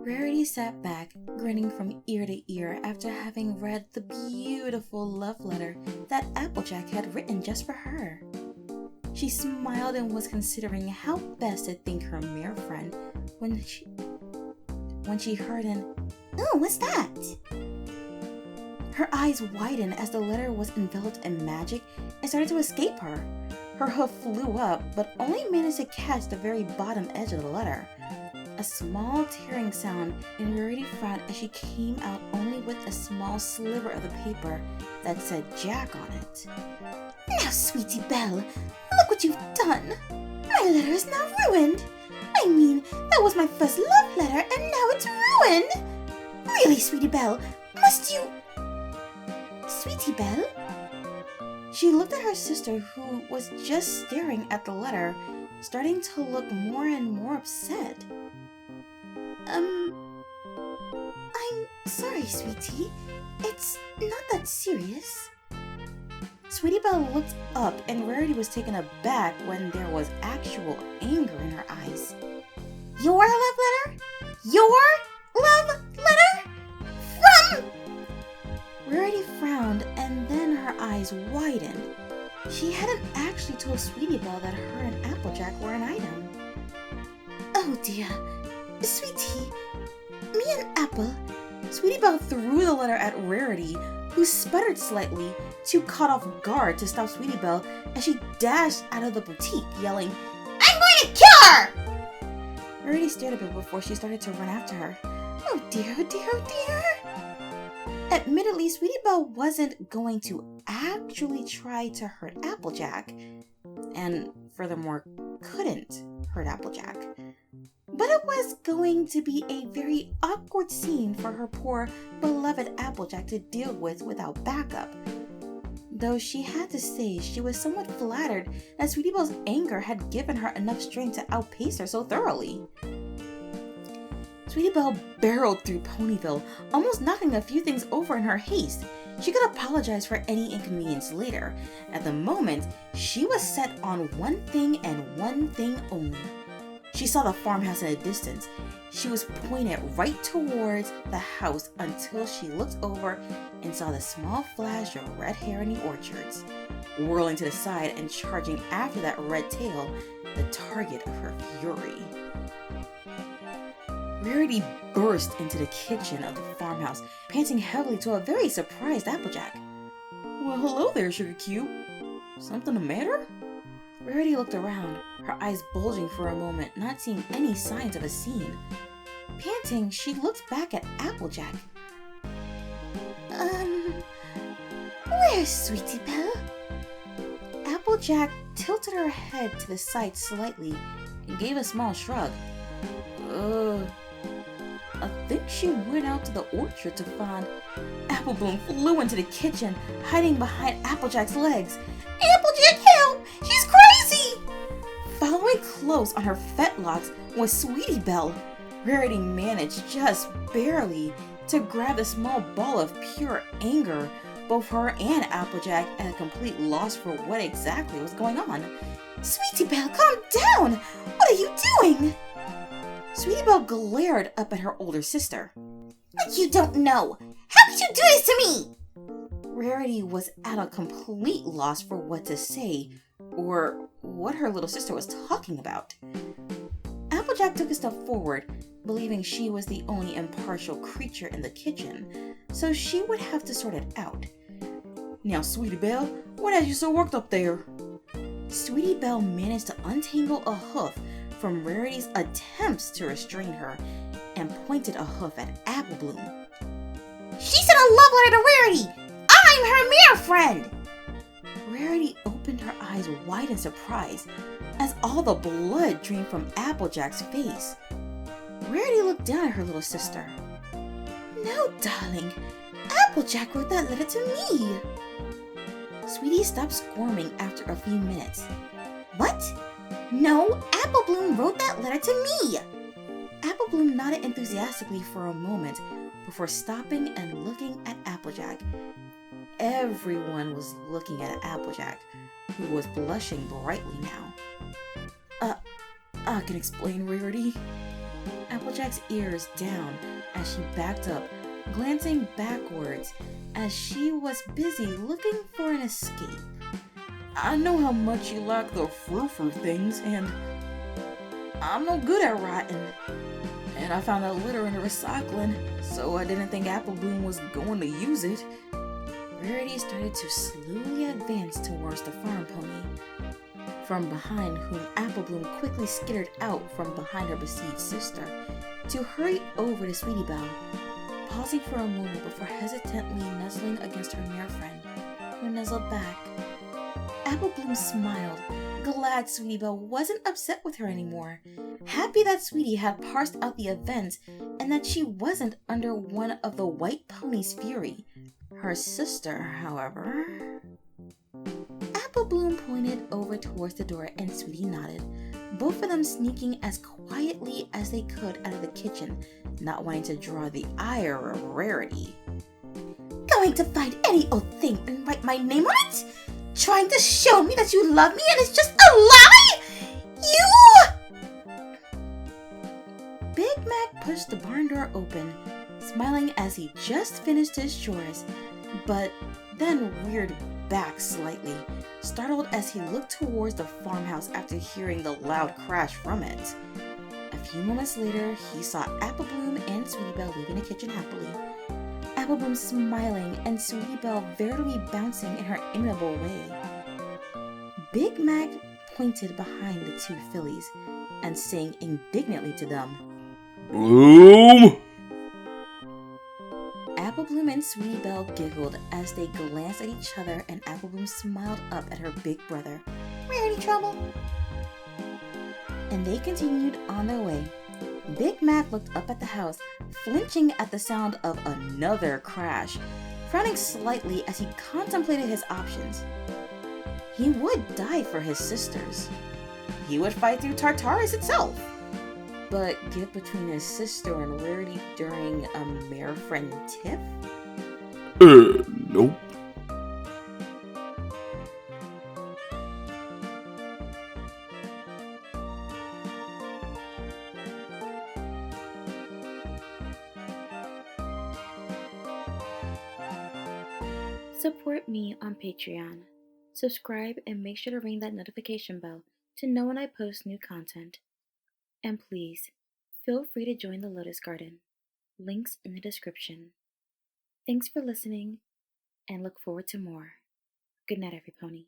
Rarity sat back, grinning from ear to ear after having read the beautiful love letter that Applejack had written just for her. She smiled and was considering how best to thank her mere friend when she heard an, "Oh, what's that?" Her eyes widened as the letter was enveloped in magic and started to escape her. Her hoof flew up, but only managed to catch the very bottom edge of the letter. A small tearing sound, and Rarity frowned as she came out only with a small sliver of the paper that said Jack on it. "Now, Sweetie Belle, look what you've done! My letter is now ruined! I mean, that was my first love letter, and now it's ruined! Really, Sweetie Belle, must you..." "Sweetie Belle?" She looked at her sister, who was just staring at the letter, starting to look more and more upset. I'm sorry, sweetie. It's not that serious." Sweetie Belle looked up, and Rarity was taken aback when there was actual anger in her eyes. "Your love letter? Your love letter? From..." Rarity frowned, and then her eyes widened. She hadn't actually told Sweetie Belle that her and Applejack were an item. "Oh dear, sweetie, me and Apple..." Sweetie Belle threw the letter at Rarity, who sputtered slightly, too caught off guard to stop Sweetie Belle as she dashed out of the boutique, yelling, "I'm going to kill her!" Rarity stared a bit before she started to run after her. "Oh dear, oh dear, oh dear." Admittedly, Sweetie Belle wasn't going to actually try to hurt Applejack, and furthermore couldn't hurt Applejack. But it was going to be a very awkward scene for her poor, beloved Applejack to deal with without backup. Though she had to say she was somewhat flattered that Sweetie Belle's anger had given her enough strength to outpace her so thoroughly. Sweetie Belle barreled through Ponyville, almost knocking a few things over in her haste. She could apologize for any inconvenience later. At the moment, she was set on one thing and one thing only. She saw the farmhouse in the distance. She was pointed right towards the house until she looked over and saw the small flash of red hair in the orchards, whirling to the side and charging after that red tail, the target of her fury. Rarity burst into the kitchen of the farmhouse, panting heavily to a very surprised Applejack. "Well, hello there, Sugar Cube. Something the matter?" Rarity looked around, her eyes bulging for a moment, not seeing any signs of a scene. Panting, she looked back at Applejack. Where's Sweetie Belle?" Applejack tilted her head to the side slightly and gave a small shrug. I think she went out to the orchard to find..." Apple Bloom flew into the kitchen, hiding behind Applejack's legs. "Applejack, help! She's crazy!" Following close on her fetlocks was Sweetie Belle. Rarity managed just barely to grab the small ball of pure anger, both her and Applejack at a complete loss for what exactly was going on. "Sweetie Belle, calm down! What are you doing?" Sweetie Belle glared up at her older sister. "You don't know! How could you do this to me?" Rarity was at a complete loss for what to say, or what her little sister was talking about. Applejack took a step forward, believing she was the only impartial creature in the kitchen, so she would have to sort it out. "Now, Sweetie Belle, what has you so worked up there?" Sweetie Belle managed to untangle a hoof from Rarity's attempts to restrain her and pointed a hoof at Apple Bloom. "She sent a love letter to Rarity! I'm her mere friend!" Rarity opened her eyes wide in surprise as all the blood drained from Applejack's face. Rarity looked down at her little sister. "No, darling, Applejack wrote that letter to me." Sweetie stopped squirming after a few minutes. "What? No, Apple Bloom wrote that letter to me!" Apple Bloom nodded enthusiastically for a moment before stopping and looking at Applejack. Everyone was looking at Applejack, who was blushing brightly now. I can explain, Rarity. Applejack's ears down as she backed up, glancing backwards as she was busy looking for an escape. I know how much you like the frou-frou things, and I'm no good at writing. And I found a litter in the recycling, so I didn't think Apple Bloom was going to use it. Rarity started to slowly advance towards the farm pony, from behind whom Apple Bloom quickly skittered out from behind her besieged sister to hurry over to Sweetie Belle, pausing for a moment before hesitantly nuzzling against her mere friend, who nuzzled back. Apple Bloom smiled, glad Sweetie Belle wasn't upset with her anymore, happy that Sweetie had parsed out the events and that she wasn't under one of the white pony's fury. Her sister, however... Apple Bloom pointed over towards the door and Sweetie nodded, both of them sneaking as quietly as they could out of the kitchen, not wanting to draw the ire of Rarity. Going to find any old thing and write my name on it? Trying to show me that you love me and it's just a lie? You! Big Mac pushed the barn door open, smiling as he just finished his chores, but then reared back slightly, startled as he looked towards the farmhouse after hearing the loud crash from it. A few moments later, he saw Apple Bloom and Sweetie Belle leaving the kitchen happily. Apple Bloom smiling and Sweetie Belle veritably bouncing in her inimitable way. Big Mac pointed behind the two fillies and saying indignantly to them, Bloom! Apple Bloom and Sweetie Belle giggled as they glanced at each other, and Apple Bloom smiled up at her big brother. Rarity trouble? And they continued on their way. Big Mac looked up at the house, flinching at the sound of another crash, frowning slightly as he contemplated his options. He would die for his sisters. He would fight through Tartarus itself. But get between his sister and Rarity during a mere friend tiff? Nope. Support me on Patreon. Subscribe and make sure to ring that notification bell to know when I post new content. And please, feel free to join the Lotus Garden. Links in the description. Thanks for listening, and look forward to more. Good night, every pony.